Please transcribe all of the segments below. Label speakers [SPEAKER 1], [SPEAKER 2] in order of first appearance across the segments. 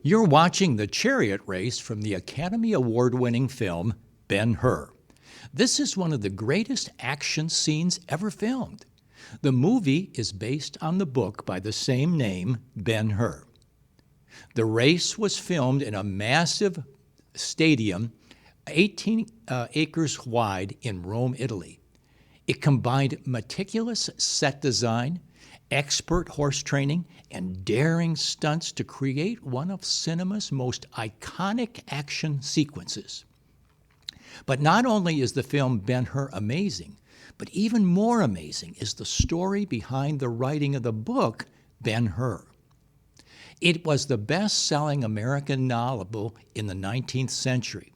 [SPEAKER 1] You're watching the chariot race from the Academy Award-winning film Ben-Hur. This is one of the greatest action scenes ever filmed. The movie is based on the book by the same name, Ben-Hur. The race was filmed in a massive stadium, 18 acres wide in Rome, Italy. It combined meticulous set design, expert horse training, and daring stunts to create one of cinema's most iconic action sequences. But not only is the film Ben-Hur amazing, but even more amazing is the story behind the writing of the book Ben-Hur. It was the best-selling American novel in the 19th century.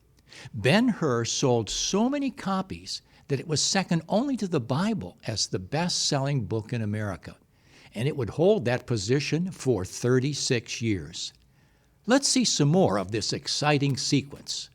[SPEAKER 1] Ben-Hur sold so many copies that it was second only to the Bible as the best-selling book in America, and it would hold that position for 36 years. Let's see some more of this exciting sequence.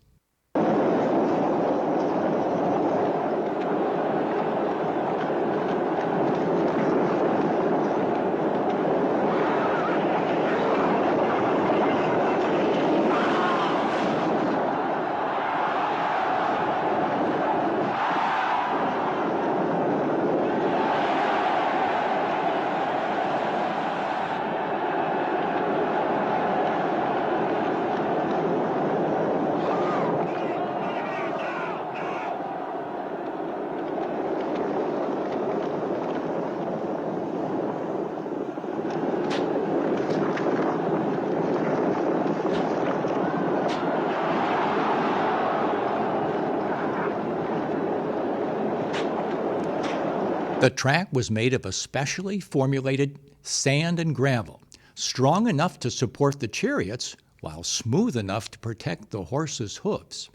[SPEAKER 1] The track was made of a specially formulated sand and gravel, strong enough to support the chariots while smooth enough to protect the horses' hooves.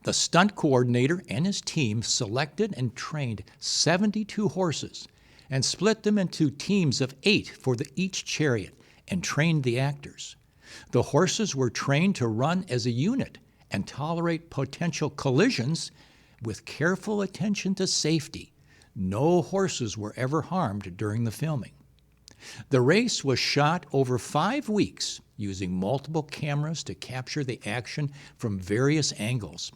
[SPEAKER 1] The stunt coordinator and his team selected and trained 72 horses and split them into teams of 8 for each chariot and trained the actors. The horses were trained to run as a unit and tolerate potential collisions with careful attention to safety. No horses were ever harmed during the filming. The race was shot over 5 weeks using multiple cameras to capture the action from various angles.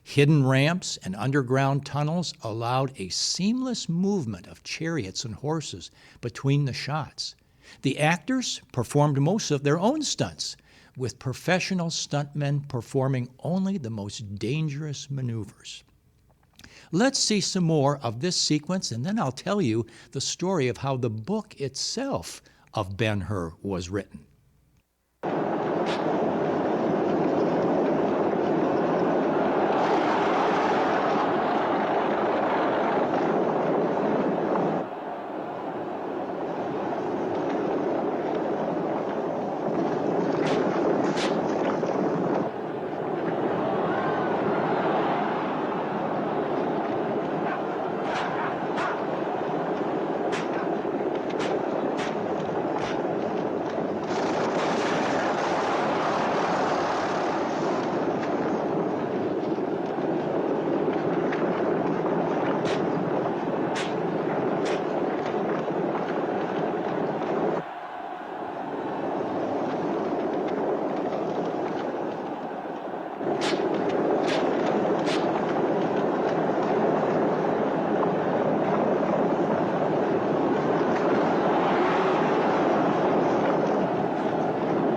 [SPEAKER 1] Hidden ramps and underground tunnels allowed a seamless movement of chariots and horses between the shots. The actors performed most of their own stunts, with professional stuntmen performing only the most dangerous maneuvers. Let's see some more of this sequence, and then I'll tell you the story of how the book itself of Ben-Hur was written.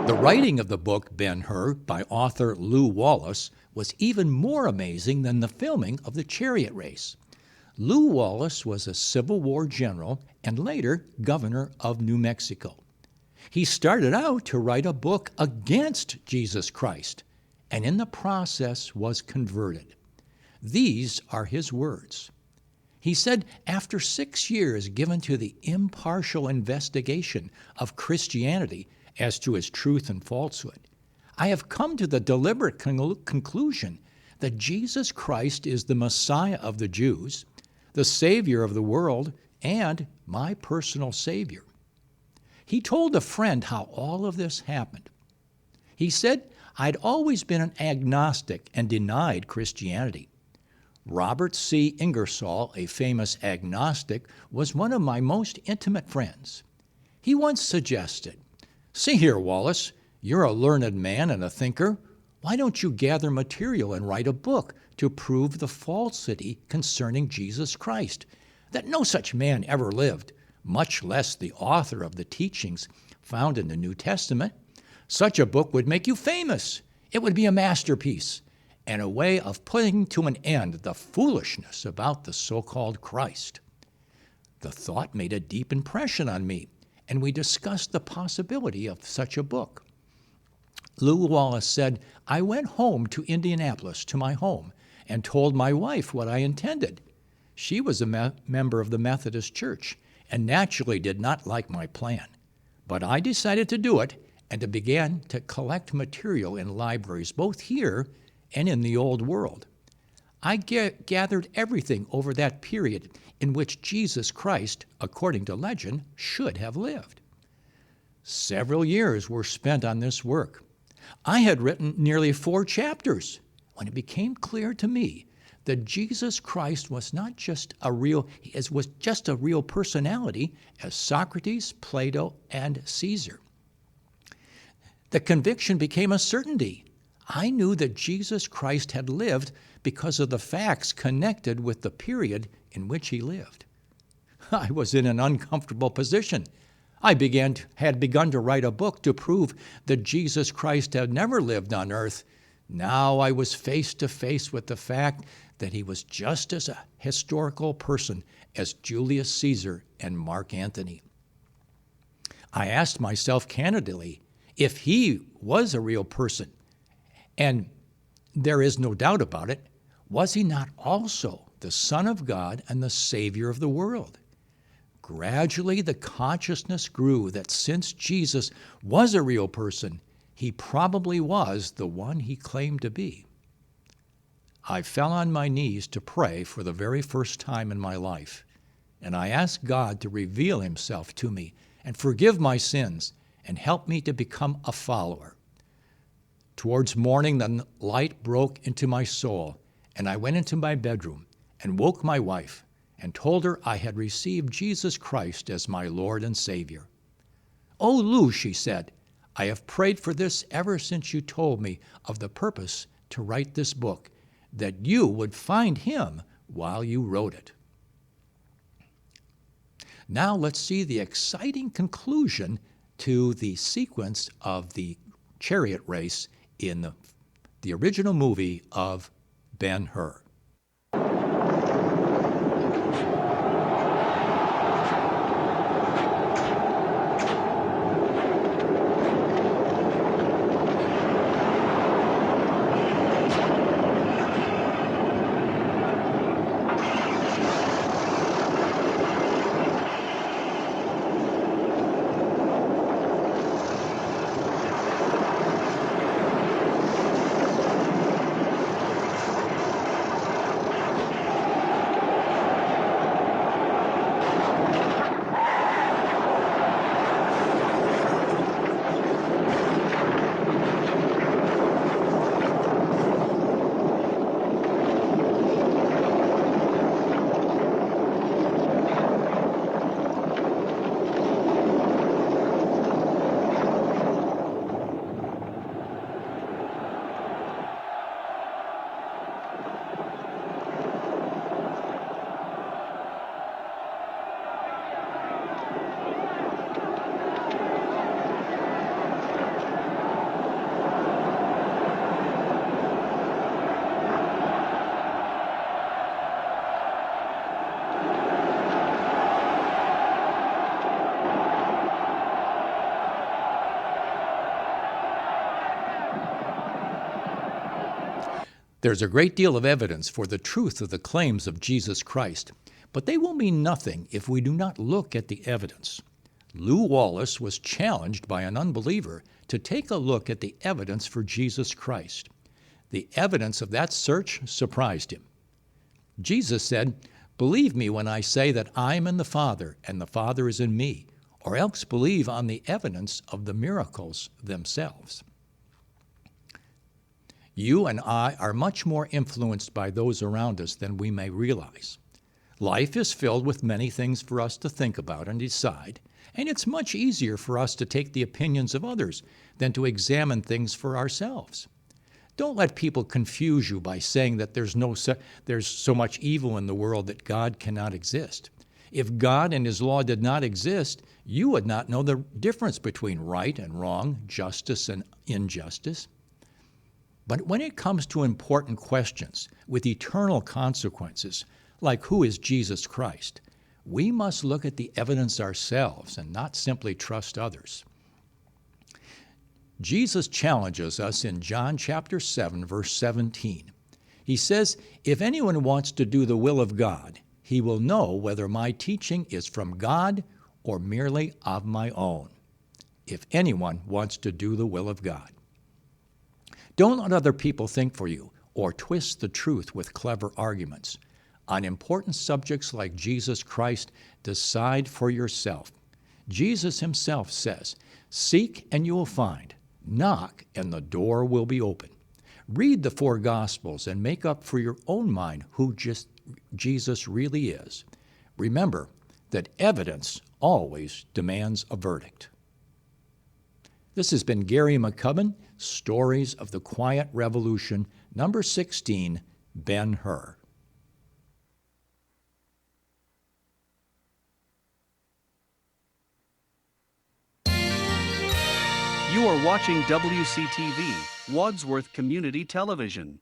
[SPEAKER 1] The writing of the book Ben-Hur by author Lew Wallace was even more amazing than the filming of the chariot race. Lew Wallace was a Civil War general and later governor of New Mexico. He started out to write a book against Jesus Christ, and in the process was converted. These are his words. He said, after 6 years given to the impartial investigation of Christianity as to its truth and falsehood, I have come to the deliberate conclusion that Jesus Christ is the Messiah of the Jews, the Savior of the world, and my personal Savior. He told a friend how all of this happened. He said, I'd always been an agnostic and denied Christianity. Robert C. Ingersoll, a famous agnostic, was one of my most intimate friends. He once suggested, "See here, Wallace, You're a learned man and a thinker. Why don't you gather material and write a book to prove the falsity concerning Jesus Christ, that no such man ever lived, much less the author of the teachings found in the New Testament? Such a book would make you famous. It would be a masterpiece and a way of putting to an end the foolishness about the so-called Christ. The thought made a deep impression on me, and we discussed the possibility of such a book. Lew Wallace said, I went home to Indianapolis, to my home, and told my wife what I intended. She was a member of the Methodist Church and naturally did not like my plan. But I decided to do it and to begin to collect material in libraries both here and in the Old World. I gathered everything over that period in which Jesus Christ, according to legend, should have lived. Several years were spent on this work. I had written nearly 4 chapters when it became clear to me that Jesus Christ was not just a real personality as Socrates, Plato, and Caesar. The conviction became a certainty. I knew that Jesus Christ had lived because of the facts connected with the period in which he lived. I was in an uncomfortable position. I had begun to write a book to prove that Jesus Christ had never lived on earth. Now I was face to face with the fact that he was just as a historical person as Julius Caesar and Mark Antony. I asked myself candidly, if he was a real person, and there is no doubt about it, was he not also the Son of God and the Savior of the world? Gradually, the consciousness grew that since Jesus was a real person, he probably was the one he claimed to be. I fell on my knees to pray for the very first time in my life, and I asked God to reveal himself to me and forgive my sins and help me to become a follower. Towards morning, the light broke into my soul, and I went into my bedroom and woke my wife and told her I had received Jesus Christ as my Lord and Savior. "Oh, Lou," she said, "I have prayed for this ever since you told me of the purpose to write this book, that you would find him while you wrote it." Now let's see the exciting conclusion to the sequence of the chariot race in the original movie of Ben-Hur. There's a great deal of evidence for the truth of the claims of Jesus Christ, but they will mean nothing if we do not look at the evidence. Lew Wallace was challenged by an unbeliever to take a look at the evidence for Jesus Christ. The evidence of that search surprised him. Jesus said, "Believe me when I say that I'm in the Father and the Father is in me, or else believe on the evidence of the miracles themselves." You and I are much more influenced by those around us than we may realize. Life is filled with many things for us to think about and decide, and it's much easier for us to take the opinions of others than to examine things for ourselves. Don't let people confuse you by saying that there's so much evil in the world that God cannot exist. If God and His law did not exist, you would not know the difference between right and wrong, justice and injustice. But when it comes to important questions with eternal consequences, like who is Jesus Christ, we must look at the evidence ourselves and not simply trust others. Jesus challenges us in John chapter 7, verse 17. He says, "If anyone wants to do the will of God, he will know whether my teaching is from God or merely of my own." If anyone wants to do the will of God. Don't let other people think for you or twist the truth with clever arguments. On important subjects like Jesus Christ, decide for yourself. Jesus Himself says, "Seek and you will find. Knock and the door will be open." Read the 4 Gospels and make up for your own mind who Jesus really is. Remember that evidence always demands a verdict. This has been Gary McCubbin, Stories of the Quiet Revolution, number 16, Ben-Hur.
[SPEAKER 2] You are watching WCTV, Wadsworth Community Television.